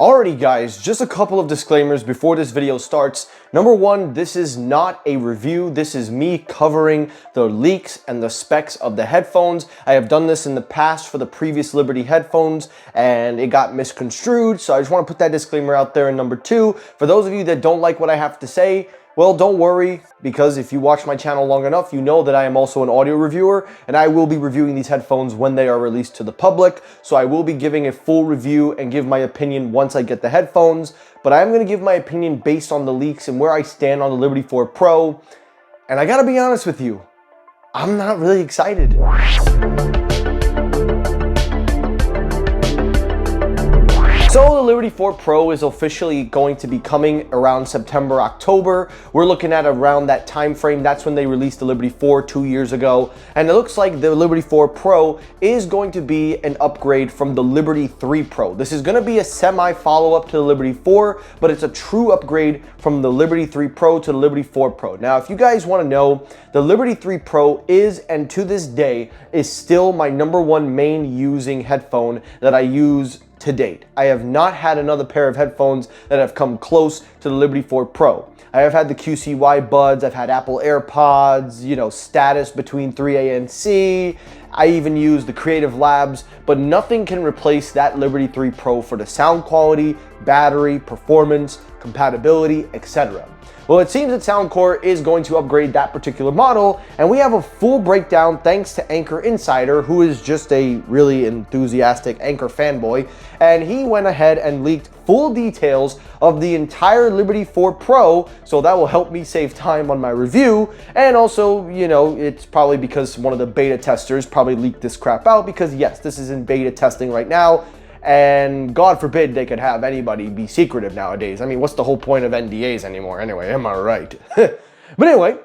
Alrighty guys, just a couple of disclaimers before this video starts. Number one, this is not a review. This is me covering the leaks and the specs of the headphones. I have done this in the past for the previous Liberty headphones and it got misconstrued. So I just want to put that disclaimer out there. And number two, for those of you that don't like what I have to say, well, don't worry, because if you watch my channel long enough, you know that I am also an audio reviewer, and I will be reviewing these headphones when they are released to the public. So I will be giving a full review and give my opinion once I get the headphones, but I am going to give my opinion based on the leaks and where I stand on the Liberty 4 Pro. And I gotta be honest with you, I'm not really excited. So the Liberty 4 Pro is officially going to be coming around September, October. We're looking at around that time frame. That's when they released the Liberty 4 2 years ago. And it looks like the Liberty 4 Pro is going to be an upgrade from the Liberty 3 Pro. This is going to be a semi follow-up to the Liberty 4, but it's a true upgrade from the Liberty 3 Pro to the Liberty 4 Pro. Now, if you guys want to know, the Liberty 3 Pro is, and to this day, is still my #1 main using headphone that I use to date. I have not had another pair of headphones that have come close to the Liberty 4 Pro. I have had the QCY buds, I've had Apple AirPods, you know, status between 3A and C. I even use the Creative Labs, but nothing can replace that Liberty 3 Pro for the sound quality, battery, performance, compatibility, etc. Well, it seems that Soundcore is going to upgrade that particular model, and we have a full breakdown thanks to Anker Insider, who is just a really enthusiastic Anker fanboy, and he went ahead and leaked full details of the entire Liberty 4 Pro, so that will help me save time on my review. And also, you know, it's probably because one of the beta testers probably leaked this crap out, because yes, this is in beta testing right now. And God forbid they could have anybody be secretive nowadays. I mean, what's the whole point of NDAs anymore anyway, am I right? But anyway,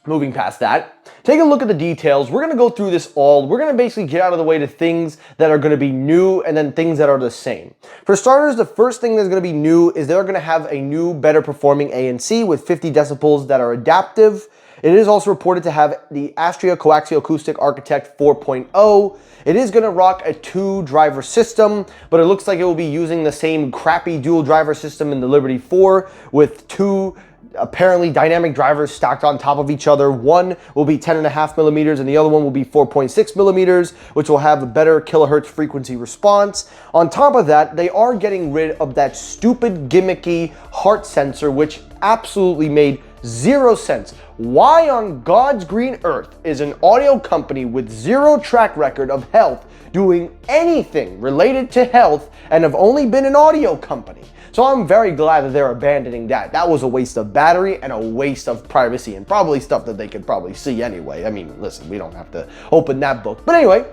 moving past that, take a look at the details. We're gonna go through this all. We're gonna basically get out of the way to things that are gonna be new and then things that are the same. For starters, the first thing that's gonna be new is they're gonna have a new, better performing ANC with 50 decibels that are adaptive. It is also reported to have the Astria Coaxial Acoustic Architect 4.0. It is going to rock a 2-driver system, but it looks like it will be using the same crappy dual driver system in the Liberty 4 with 2 apparently dynamic drivers stacked on top of each other. One will be 10.5 millimeters and the other one will be 4.6 millimeters, which will have a better kilohertz frequency response. On top of that, they are getting rid of that stupid gimmicky heart sensor, which absolutely made 0 sense. Why on God's green earth is an audio company with 0 track record of health doing anything related to health and have only been an audio company? So I'm very glad that they're abandoning that. That was a waste of battery and a waste of privacy and probably stuff that they could probably see anyway. I mean, listen, we don't have to open that book. But anyway,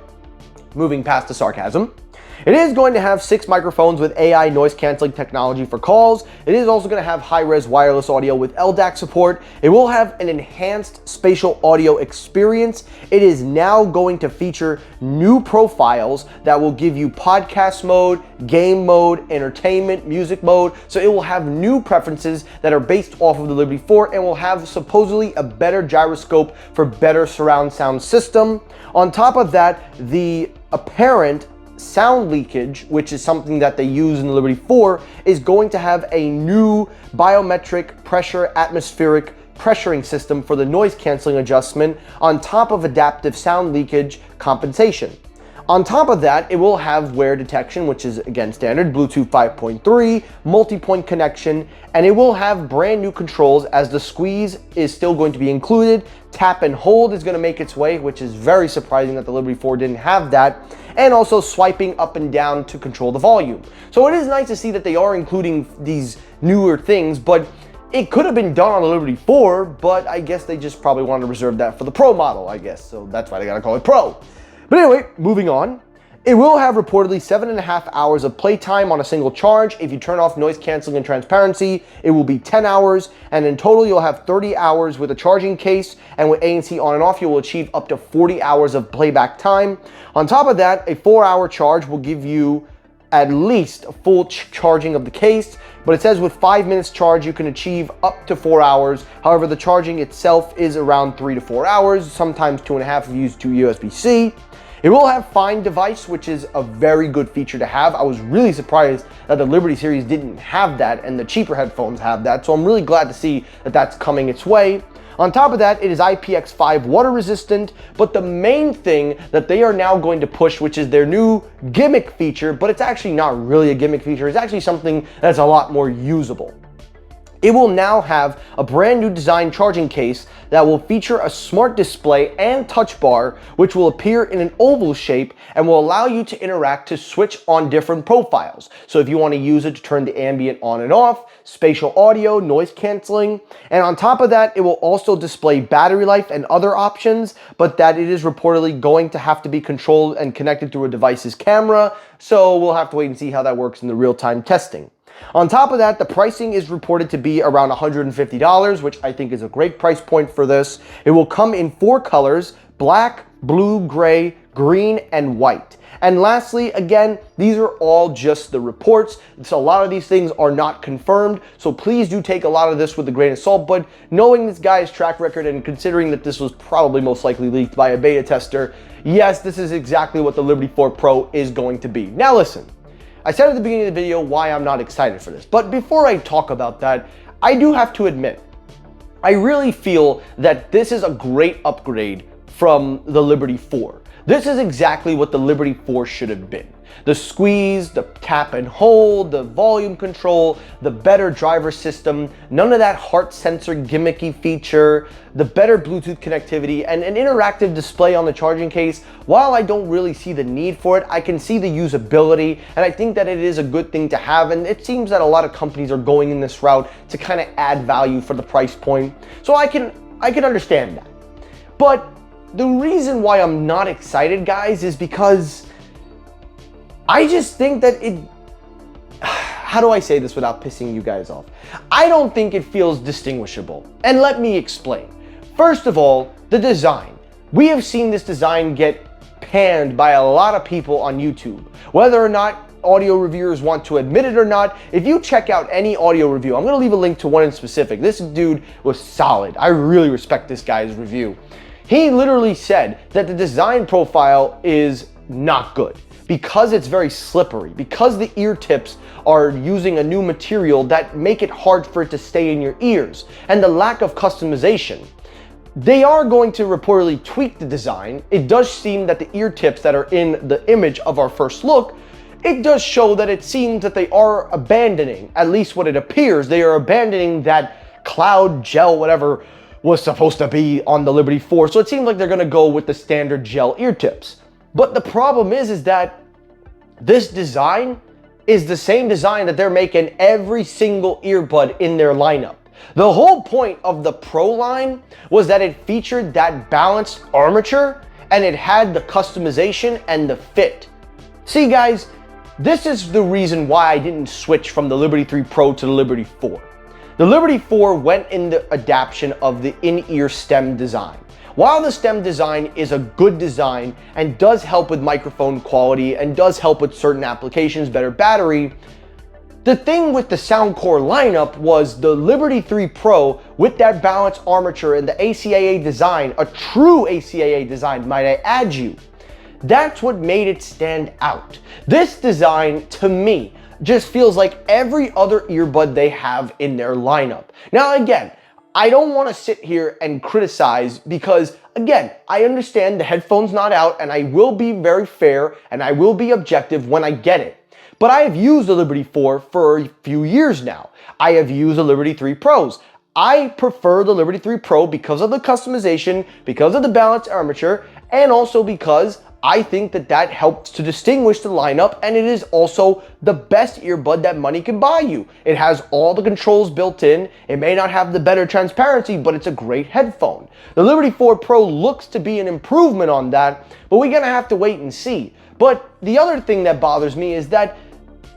moving past the sarcasm. It is going to have 6 microphones with AI noise canceling technology for calls. It is also going to have high-res wireless audio with LDAC support. It will have an enhanced spatial audio experience. It is now going to feature new profiles that will give you podcast mode, game mode, entertainment, music mode. So it will have new preferences that are based off of the Liberty 4 and will have supposedly a better gyroscope for better surround sound system. On top of that, the apparent sound leakage, which is something that they use in the Liberty 4, is going to have a new biometric pressure atmospheric pressuring system for the noise canceling adjustment on top of adaptive sound leakage compensation. On top of that, it will have wear detection, which is again standard, Bluetooth 5.3, multi-point connection, and it will have brand new controls as the squeeze is still going to be included. Tap and hold is going to make its way, which is very surprising that the Liberty 4 didn't have that, and also swiping up and down to control the volume. So it is nice to see that they are including these newer things, but it could have been done on the Liberty 4, but I guess they just probably wanted to reserve that for the Pro model, I guess. So that's why they gotta call it Pro. But anyway, moving on. It will have reportedly 7.5 hours of playtime on a single charge. If you turn off noise canceling and transparency, it will be 10 hours. And in total, you'll have 30 hours with a charging case. And with ANC on and off, you will achieve up to 40 hours of playback time. On top of that, a 4-hour charge will give you at least a full charging of the case. But it says with 5 minutes charge, you can achieve up to 4 hours. However, the charging itself is around 3 to 4 hours, sometimes 2.5 if you use 2 USB-C. It will have Find device, which is a very good feature to have. I was really surprised that the Liberty series didn't have that, and the cheaper headphones have that, so I'm really glad to see that that's coming its way. On top of that, it is IPX5 water resistant, but the main thing that they are now going to push, which is their new gimmick feature, but it's actually not really a gimmick feature, it's actually something that's a lot more usable. It will now have a brand new design charging case that will feature a smart display and touch bar, which will appear in an oval shape and will allow you to interact to switch on different profiles. So if you want to use it to turn the ambient on and off, spatial audio, noise canceling, and on top of that, it will also display battery life and other options, but that it is reportedly going to have to be controlled and connected through a device's camera. So we'll have to wait and see how that works in the real-time testing. On top of that, the pricing is reported to be around $150, which I think is a great price point for this. It will come in 4 colors: black, blue, gray, green, and white. And lastly, again, these are all just the reports. So a lot of these things are not confirmed. So please do take a lot of this with a grain of salt. But knowing this guy's track record and considering that this was probably most likely leaked by a beta tester, yes, this is exactly what the Liberty 4 Pro is going to be. Now listen. I said at the beginning of the video why I'm not excited for this, but before I talk about that, I do have to admit, I really feel that this is a great upgrade from the Liberty 4. This is exactly what the Liberty 4 should have been. The squeeze, the tap and hold, the volume control, the better driver system, none of that heart sensor gimmicky feature, the better Bluetooth connectivity, and an interactive display on the charging case. While I don't really see the need for it, I can see the usability, and I think that it is a good thing to have, and it seems that a lot of companies are going in this route to kind of add value for the price point. So I can understand that. But the reason why I'm not excited, guys, is because I just think that how do I say this without pissing you guys off? I don't think it feels distinguishable. And let me explain. First of all, the design. We have seen this design get panned by a lot of people on YouTube. Whether or not audio reviewers want to admit it or not, if you check out any audio review, I'm gonna leave a link to one in specific. This dude was solid. I really respect this guy's review. He literally said that the design profile is not good because it's very slippery, because the ear tips are using a new material that make it hard for it to stay in your ears, and the lack of customization. They are going to reportedly tweak the design. It does seem that the ear tips that are in the image of our first look, it does show that it seems that they are abandoning, at least what it appears, they are abandoning that cloud gel, whatever was supposed to be on the Liberty 4. So it seems like they're gonna go with the standard gel ear tips. But the problem is that this design is the same design that they're making every single earbud in their lineup. The whole point of the Pro line was that it featured that balanced armature and it had the customization and the fit. See guys, this is the reason why I didn't switch from the Liberty 3 Pro to the Liberty 4. The Liberty 4 went in the adaptation of the in-ear stem design. While the stem design is a good design and does help with microphone quality and does help with certain applications, better battery, the thing with the Soundcore lineup was the Liberty 3 Pro with that balanced armature and the ACAA design, a true ACAA design, might I add you. That's what made it stand out. This design, to me, just feels like every other earbud they have in their lineup. Now again, I don't want to sit here and criticize because, again, I understand the headphone's not out and I will be very fair and I will be objective when I get it. But I have used the Liberty 4 for a few years now. I have used the Liberty 3 Pros. I prefer the Liberty 3 Pro because of the customization, because of the balanced armature, and also because I think that that helps to distinguish the lineup, and it is also the best earbud that money can buy you. It has all the controls built in. It may not have the better transparency, but it's a great headphone. The Liberty 4 Pro looks to be an improvement on that, but we're gonna have to wait and see. But the other thing that bothers me is that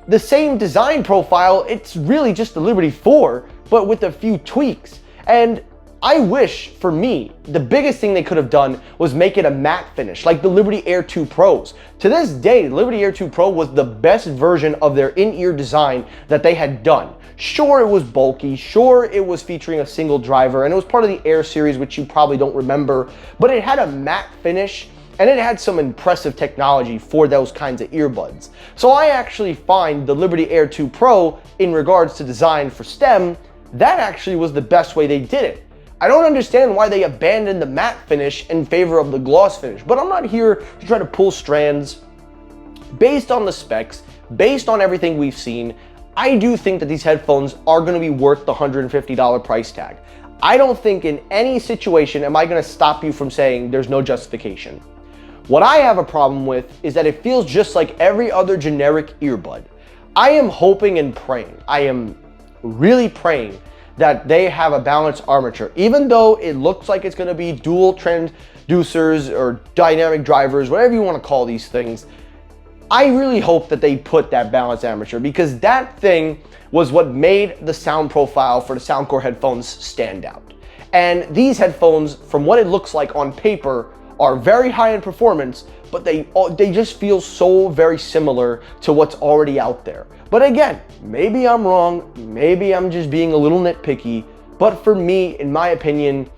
the same design profile, it's really just the Liberty 4, but with a few tweaks. And I wish, for me, the biggest thing they could have done was make it a matte finish, like the Liberty Air 2 Pros. To this day, the Liberty Air 2 Pro was the best version of their in-ear design that they had done. Sure, it was bulky, sure, it was featuring a single driver, and it was part of the Air series, which you probably don't remember, but it had a matte finish, and it had some impressive technology for those kinds of earbuds. So I actually find the Liberty Air 2 Pro, in regards to design for STEM, that actually was the best way they did it. I don't understand why they abandoned the matte finish in favor of the gloss finish, but I'm not here to try to pull strands. Based on the specs, based on everything we've seen, I do think that these headphones are going to be worth the $150 price tag. I don't think in any situation am I going to stop you from saying there's no justification. What I have a problem with is that it feels just like every other generic earbud. I am hoping and praying, I am really praying that they have a balanced armature. Even though it looks like it's going to be dual transducers or dynamic drivers, whatever you want to call these things, I really hope that they put that balanced armature, because that thing was what made the sound profile for the Soundcore headphones stand out. And these headphones, from what it looks like on paper, are very high in performance, but they just feel so very similar to what's already out there. But again, maybe I'm wrong, maybe I'm just being a little nitpicky, but for me, in my opinion,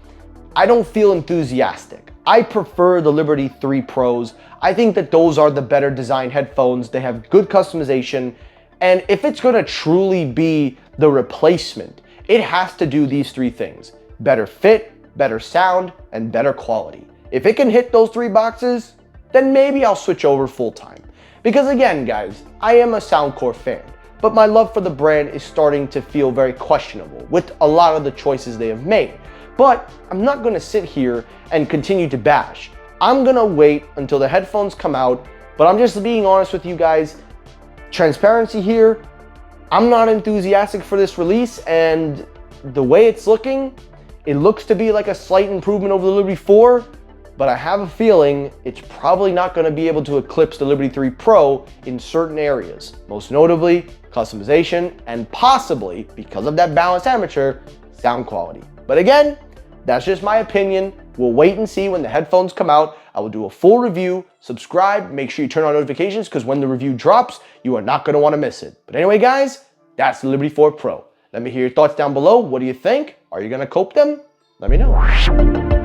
I don't feel enthusiastic. I prefer the Liberty 3 Pros. I think that those are the better designed headphones. They have good customization, and if it's gonna truly be the replacement, it has to do these three things: better fit, better sound, and better quality. If it can hit those three boxes, then maybe I'll switch over full time. Because again, guys, I am a Soundcore fan, but my love for the brand is starting to feel very questionable with a lot of the choices they have made. But I'm not gonna sit here and continue to bash. I'm gonna wait until the headphones come out, but I'm just being honest with you guys. Transparency here, I'm not enthusiastic for this release, and the way it's looking, it looks to be like a slight improvement over the Liberty 4, but I have a feeling it's probably not going to be able to eclipse the Liberty 3 Pro in certain areas, most notably customization and possibly, because of that balanced armature, sound quality. But again, that's just my opinion. We'll wait and see when the headphones come out. I will do a full review. Subscribe, make sure you turn on notifications, because when the review drops, you are not going to want to miss it. But anyway, guys, that's the Liberty 4 Pro. Let me hear your thoughts down below. What do you think? Are you going to cope them? Let me know.